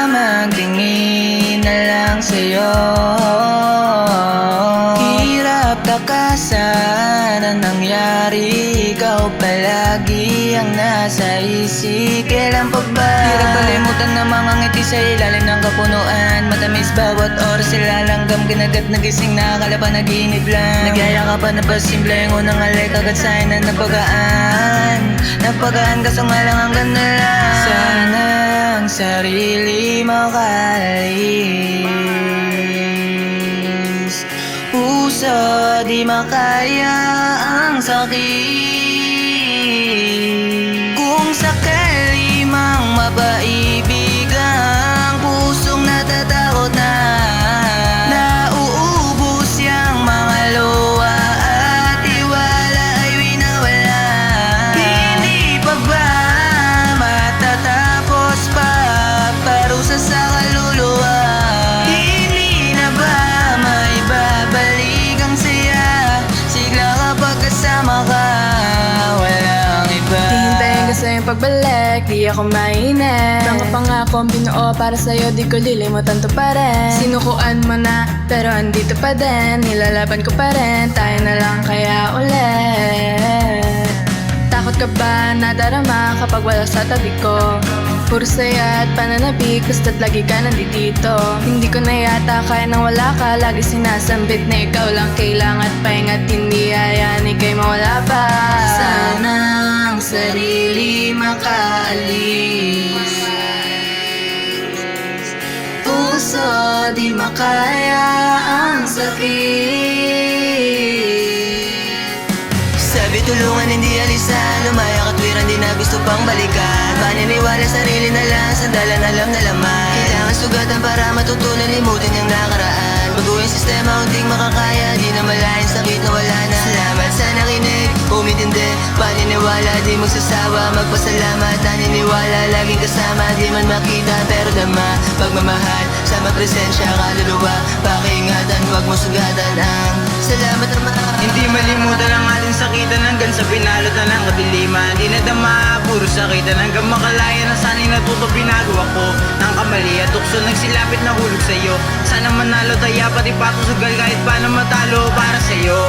magtingin na lang sa'yo. Hirap takasan ang nangyari, ikaw palagi ang nasa isip. Kailan pa ba? Hirap kalimutan na mga ngiti sa ilalim ng kapunuan. Matamis bawat oras sila langgam, ginagat nagising na akala pa naginip lang. Nagyaya ka pa na pasimple, yung unang alay kagad sa'yo na napagaan kaso nga lang hanggang na lang. Sana ang sarili makalis, puso di makaya ang sakit. Kung sakali mang mapaibig ang pusong natatakot na, nauubos yang mga luha at tiwala ay winawala. Hindi pa ba matatapos pa parusa sa kaluluwa? Hindi na ba may babalik ang saya, sigla kapag kasama ka, walang iba. Hihintayin ka sa iyong pagbalik, di ako mainit. Mga pangako ang binuo para sa'yo, di ko lilimutan to pa rin. Sinukuan mo na, pero andito pa din. Nilalaban ko pa rin, tayo na lang kaya ulit. Takot ka ba nadarama kapag wala sa tabi ko? Puro saya at pananabik, basta't lagi ka nandito. Hindi ko na yata kaya nang wala ka, lagi sinasambit na ikaw lang kailangan at pahinga't hindi hayaan ika'y mawala pa. Sana ang sarili makaalis, puso di makaya ang sakit. Sabi tulungan hindi alisan, lumaya katwiran di na gusto pang balikan. Paniniwala sarili na lang, sandalan alam na laman. Kailangan sugatan para matutunan, limutin yung nakaraan. Baguhin sistema, unting makakaya, di na malayan sakit na wala na. Salamat sa nakinig, umintindi, paniniwala di magsasawa. Magpasalamat, naniniwala, laging kasama. Di man makita pero dama, pagmamahal, sama presensya, kaluluwa. Pakiingatan, huwag mo sugatan ang salamat Ama. Hindi malimutan ang ating sakitan hanggang sa pinalotan ng kadiliman. Di nadama, puro sakitan hanggang makalaya na sana'y natuto pinagawa ko ng kamali at tukso nagsilapit na hulog sa'yo. Sana manalo tayo pati patong sugal kahit paano matalo para sa'yo.